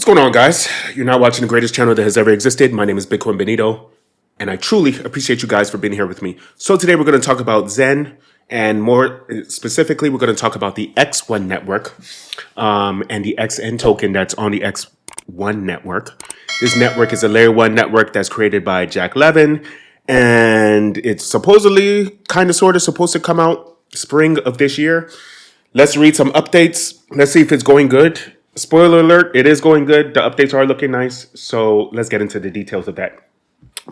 going on, guys? You're now watching the greatest channel that has ever existed. My name is 𝘰𝘰𝘯𝘵, and I truly appreciate you guys for being here with me. So today we're going to talk about Xen, and more specifically, we're going to talk about the X1 network and the XN token that's on the X1 network. This network is a layer 1 network that's created by Jack Levin, and it's supposedly kind of sort of supposed to come out spring of this year. Let's read some updates. Let's see if it's going good. Spoiler alert, it is going good. The updates are looking nice. So let's get into the details of that.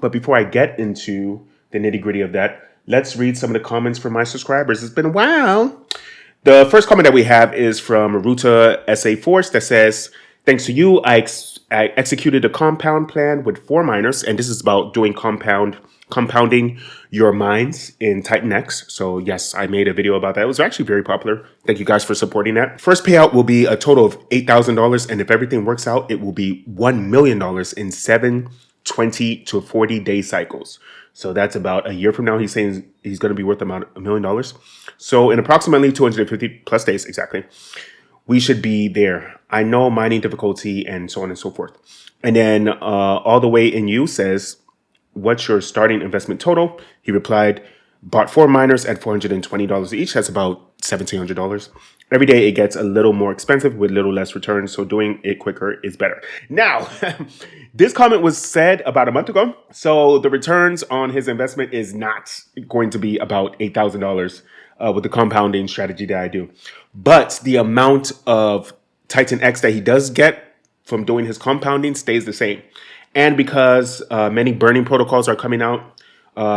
But before I get into the nitty gritty of that, let's read some of the comments from my subscribers. It's been a while. The first comment that we have is from Ruta SA Force that says, thanks to you, I executed a compound plan with 4 miners. And this is about doing compounding your mines in TitanX. So yes, I made a video about that. It was actually very popular. Thank you guys for supporting that. First payout will be a total of $8,000. And if everything works out, it will be $1 million in 7, 20 to 40 day cycles. So that's about a year from now. He's saying he's going to be worth about $1 million. So in approximately 250 plus days, exactly, we should be there. I know mining difficulty and so on and so forth. And then all the way in you says, what's your starting investment total? He replied, bought 4 miners at $420 each. That's about $1,700. Every day it gets a little more expensive with little less returns. So doing it quicker is better. Now, this comment was said about a month ago. So the returns on his investment is not going to be about $8,000 with the compounding strategy that I do. But the amount of TitanX that he does get from doing his compounding stays the same. And because many burning protocols are coming out,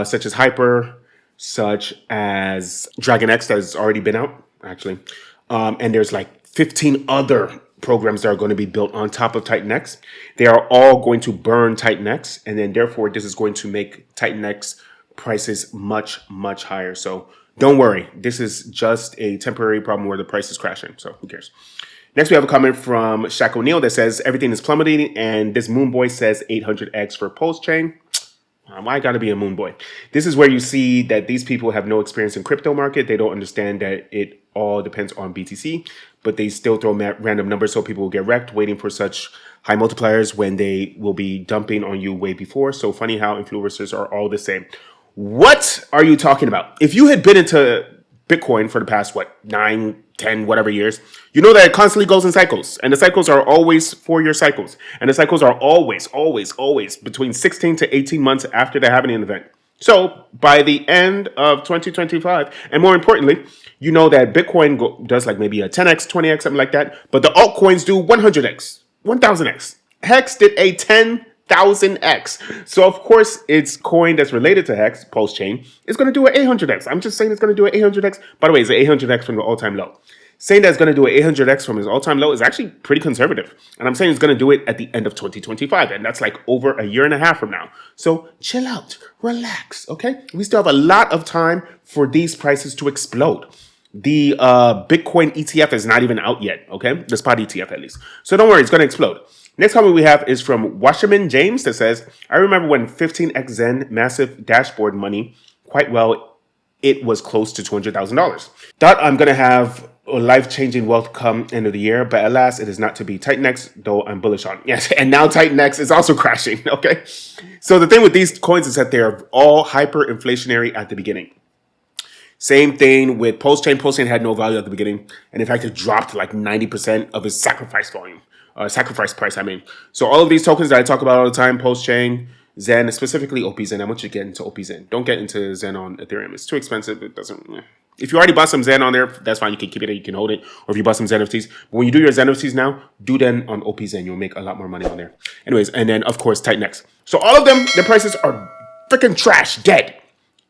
such as Hyper, such as DragonX that has already been out, actually. And there's like 15 other programs that are going to be built on top of TitanX. They are all going to burn TitanX. And then therefore, this is going to make TitanX prices much, much higher. So don't worry. This is just a temporary problem where the price is crashing. So who cares? Next, we have a comment from Sha ONeal that says, everything is plummeting, and this moon boy says 800x for Pulsechain. Why gotta be a moon boy? This is where you see that these people have no experience in crypto market. They don't understand that it all depends on BTC, but they still throw random numbers so people will get wrecked, waiting for such high multipliers when they will be dumping on you way before. So funny how influencers are all the same. What are you talking about? If you had been into Bitcoin for the past, 9, 10, whatever years, you know that it constantly goes in cycles. And the cycles are always 4-year cycles. And the cycles are always between 16 to 18 months after they're having an event. So by the end of 2025, and more importantly, you know that Bitcoin does like maybe a 10x, 20x, something like that. But the altcoins do 100x, 1000x. Hex did a 10,000x. So of course, its coin that's related to Hex, Pulsechain, is going to do an 800x. I'm just saying it's going to do an 800x. By the way, it's an 800x from the all-time low. Saying that it's going to do an 800x from his all-time low is actually pretty conservative. And I'm saying it's going to do it at the end of 2025. And that's like over a year and a half from now. So chill out, relax, okay? We still have a lot of time for these prices to explode. The Bitcoin ETF is not even out yet, okay? The spot ETF at least. So don't worry, it's going to explode. Next comment we have is from Wasman James that says, I remember when 15x Xen massive dashboard money, quite well, it was close to $200,000. Thought I'm going to have a life-changing wealth come end of the year, but alas, it is not to be. TitanX, though I'm bullish on. Yes, and now TitanX is also crashing, okay? So the thing with these coins is that they're all hyperinflationary at the beginning. Same thing with Pulsechain. Pulsechain had no value at the beginning, and in fact, it dropped like 90% of its sacrifice volume. Sacrifice price, I mean. So all of these tokens that I talk about all the time, Pulsechain, Xen, specifically OP-Xen. I want you to get into OP-Xen. Don't get into Xen on Ethereum. It's too expensive. It doesn't. If you already bought some Xen on there, that's fine. You can keep it. You can hold it. Or if you bought some Xen NFTs. But when you do your Xen NFTs now, do them on OP-Xen. You'll make a lot more money on there. Anyways, and then of course TitanX. So all of them, the prices are freaking trash, dead.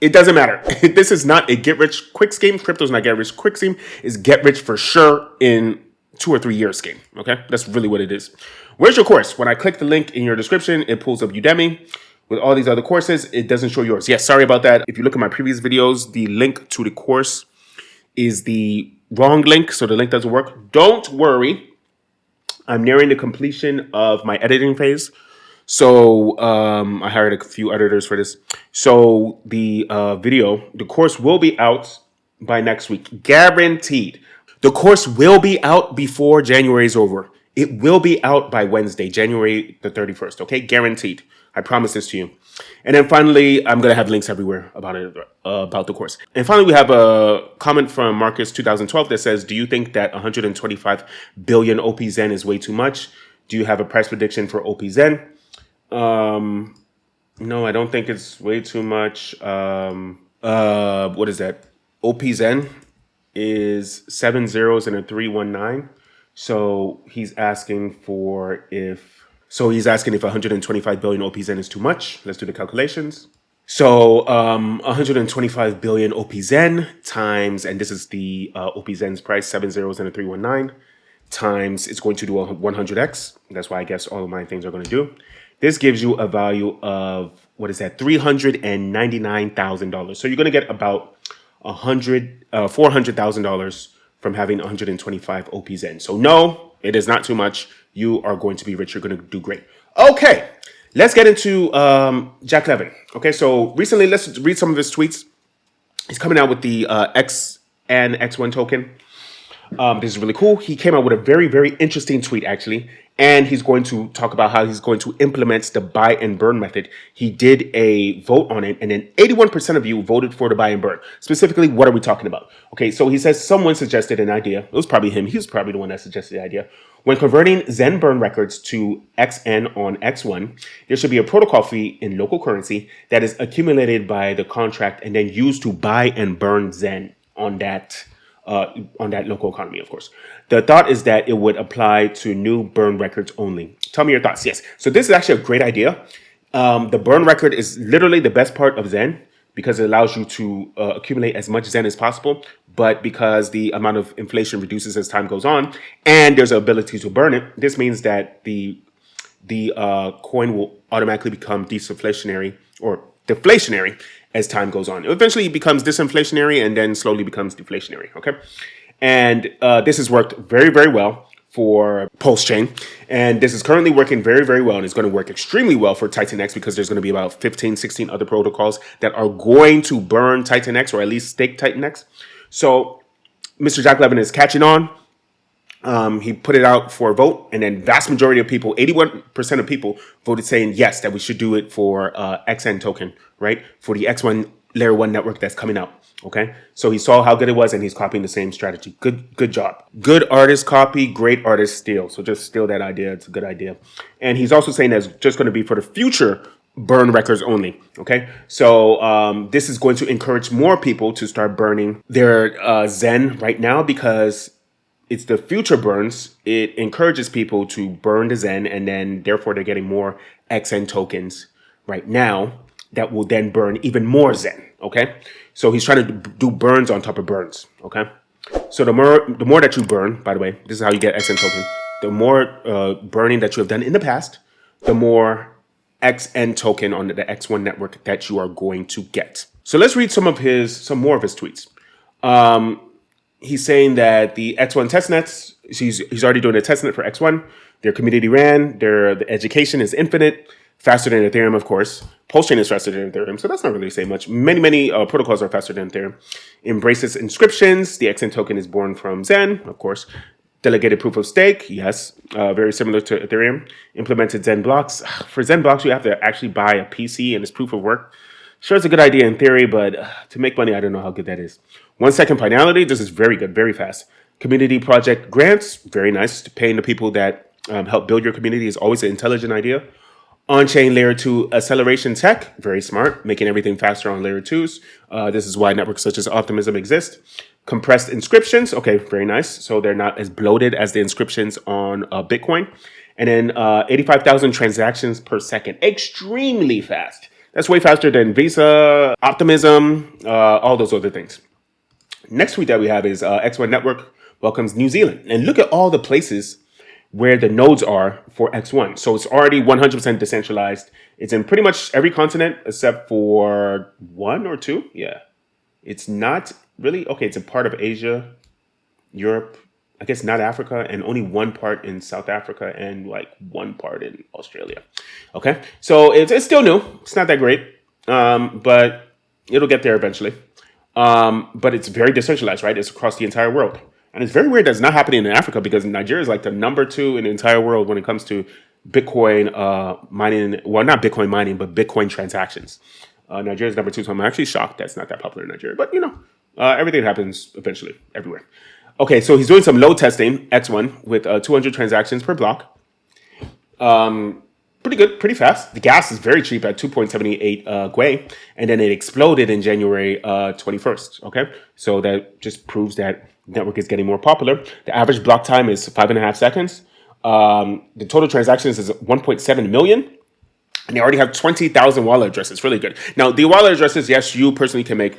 It doesn't matter. This is not a get-rich-quick scheme. Crypto's not get-rich-quick scheme. It's get-rich for sure in 2 or 3 years scheme. Okay, that's really what it is. Where's your course? When I click the link in your description, it pulls up Udemy with all these other courses. It doesn't show yours. Yes, sorry about that. If you look at my previous videos, the link to the course is the wrong link, so the link doesn't work. Don't worry. I'm nearing the completion of my editing phase. So I hired a few editors for this. So the the course will be out by next week, guaranteed. The course will be out before January is over. It will be out by Wednesday, January the 31st. Okay, guaranteed. I promise this to you. And then finally, I'm going to have links everywhere about it, about the course. And finally, we have a comment from Marcus 2012 that says, do you think that 125 billion OP Zen is way too much? Do you have a price prediction for OP Zen? No, I don't think it's way too much. What is that? OP Zen is 7 zeros and a 319. So he's asking he's asking if 125 billion OP Zen is too much. Let's do the calculations. So 125 billion OP Zen times, and this is the OP Zen's price, 7 zeros and a 319, times, it's going to do a 100x. That's why I guess all of my things are going to do. This gives you a value of, what is that, $399,000. So you're going to get about $400,000 from having 125 OP Zen. So no, it is not too much. You are going to be rich. You're going to do great. Okay, let's get into Jack Levin. Okay, so recently, let's read some of his tweets. He's coming out with the Xn X1 token. This is really cool. He came out with a very, very interesting tweet, actually. And he's going to talk about how he's going to implement the buy and burn method. He did a vote on it, and then 81% of you voted for the buy and burn. Specifically, what are we talking about? Okay, so he says someone suggested an idea. It was probably him. He was probably the one that suggested the idea. When converting Zen burn records to Xn on X1, there should be a protocol fee in local currency that is accumulated by the contract and then used to buy and burn Zen on that local economy, of course. The thought is that it would apply to new burn records only. Tell me your thoughts. Yes. So this is actually a great idea. The burn record is literally the best part of Zen because it allows you to accumulate as much Zen as possible. But because the amount of inflation reduces as time goes on, and there's an ability to burn it, this means that the coin will automatically become disinflationary or deflationary as time goes on. It eventually becomes disinflationary and then slowly becomes deflationary, okay? And this has worked very, very well for Pulsechain. And this is currently working very, very well. And it's going to work extremely well for TitanX because there's going to be about 15, 16 other protocols that are going to burn TitanX or at least stake TitanX. So Mr. Jack Levin is catching on. He put it out for a vote, and then vast majority of people, 81% of people voted saying yes, that we should do it for Xn token, right? For the X1 layer 1 network that's coming out. Okay. So he saw how good it was and he's copying the same strategy. Good job. Good artist copy, great artist steal. So just steal that idea. It's a good idea. And he's also saying that's just going to be for the future burn records only. Okay. So this is going to encourage more people to start burning their Zen right now because it's the future burns. It encourages people to burn the Zen and then therefore they're getting more Xn tokens right now that will then burn even more Zen. Okay. So he's trying to do burns on top of burns. Okay. So the more that you burn, by the way, this is how you get Xn token. The more burning that you have done in the past, the more Xn token on the X1 network that you are going to get. So let's read some more of his tweets. He's saying that the X1 testnets, he's already doing a testnet for X1. Their community ran, the education is infinite, faster than Ethereum, of course. Pulsechain is faster than Ethereum, so that's not really saying much. Many protocols are faster than Ethereum. Embraces inscriptions. The Xn token is born from Zen, of course. Delegated proof of stake, yes, very similar to Ethereum. Implemented Zen blocks. For Zen blocks, you have to actually buy a PC and it's proof of work. Sure, it's a good idea in theory, but to make money, I don't know how good that is. 1 second finality, this is very good, very fast. Community project grants, very nice. Paying the people that help build your community is always an intelligent idea. On-chain layer 2 acceleration tech, very smart, making everything faster on layer 2s. This is why networks such as Optimism exist. Compressed inscriptions, okay, very nice. So they're not as bloated as the inscriptions on Bitcoin. And then 85,000 transactions per second, extremely fast. That's way faster than Visa, Optimism, all those other things. Next tweet that we have is X1 Network welcomes New Zealand. And look at all the places where the nodes are for X1. So it's already 100% decentralized. It's in pretty much every continent except for 1 or 2. Yeah. It's not really, okay, it's a part of Asia, Europe, I guess not Africa, and only 1 part in South Africa and like 1 part in Australia. Okay. So it's still new. It's not that great, but it'll get there eventually. But it's very decentralized, right? It's across the entire world. And it's very weird that's not happening in Africa because Nigeria is like the #2 in the entire world when it comes to Bitcoin mining. Well, not Bitcoin mining, but Bitcoin transactions. Nigeria is #2, so I'm actually shocked that's not that popular in Nigeria. But, everything happens eventually everywhere. Okay, so he's doing some load testing, X1, with 200 transactions per block. Pretty good, pretty fast. The gas is very cheap at 2.78 𝘰, and then it exploded in January 21st. Okay, so that just proves that the network is getting more popular. The average block time is 5.5 seconds. The total transactions is 1.7 million. And they already have 20,000 wallet addresses. Really good. Now, the wallet addresses, yes, you personally can make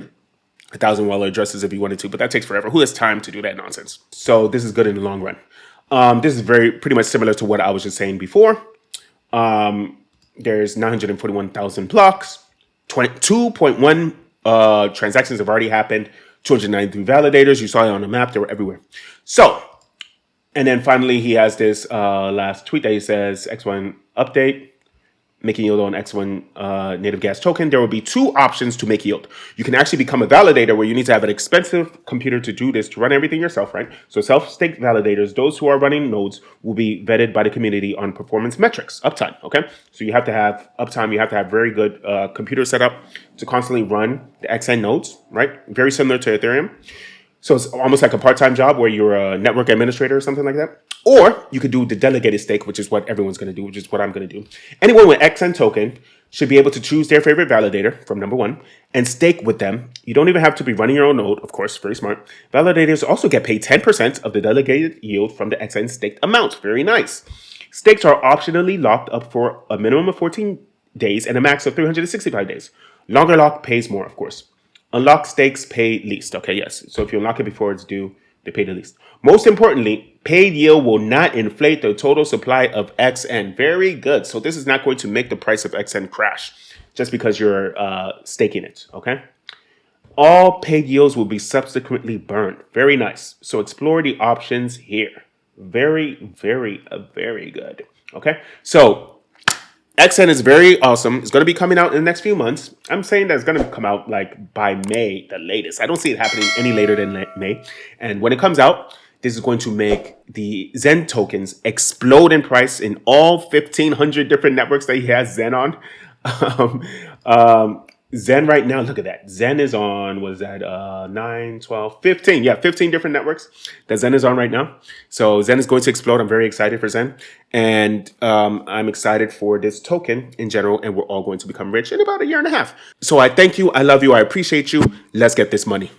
1,000 wallet addresses if you wanted to, but that takes forever. Who has time to do that nonsense? So this is good in the long run. This is pretty much similar to what I was just saying before. There's 941,000 blocks, 2.1 transactions have already happened, 293 validators. You saw it on the map; they were everywhere. So, and then finally, he has this last tweet that he says, "X1 update. Making yield on X1 native gas token." There will be 2 options to make yield. You can actually become a validator where you need to have an expensive computer to do this, to run everything yourself, right? So self-state validators, those who are running nodes, will be vetted by the community on performance metrics, uptime, okay? So you have to have uptime, you have to have very good computer setup to constantly run the Xen nodes, right? Very similar to Ethereum. So it's almost like a part-time job where you're a network administrator or something like that. Or you could do the delegated stake, which is what everyone's going to do, which is what I'm going to do. Anyone with Xen token should be able to choose their favorite validator from #1 and stake with them. You don't even have to be running your own node, of course, very smart. Validators also get paid 10% of the delegated yield from the Xen staked amount. Very nice. Stakes are optionally locked up for a minimum of 14 days and a max of 365 days. Longer lock pays more, of course. Unlock stakes pay least. Okay, yes. So if you unlock it before it's due, they pay the least. Most importantly, paid yield will not inflate the total supply of Xn. Very good. So this is not going to make the price of Xn crash just because you're staking it, okay? All paid yields will be subsequently burned. Very nice. So explore the options here. Very, very, very good. Okay, so Xn is very awesome. It's going to be coming out in the next few months. I'm saying that it's going to come out like by May, the latest. I don't see it happening any later than May. And when it comes out, this is going to make the Xen tokens explode in price in all 1,500 different networks that he has Xen on. Xen right now, look at that. Xen is on, was that 9, 12, 15? Yeah, 15 different networks that Xen is on right now. So Xen is going to explode. I'm very excited for Xen. And I'm excited for this token in general. And we're all going to become rich in about a year and a half. So I thank you. I love you. I appreciate you. Let's get this money.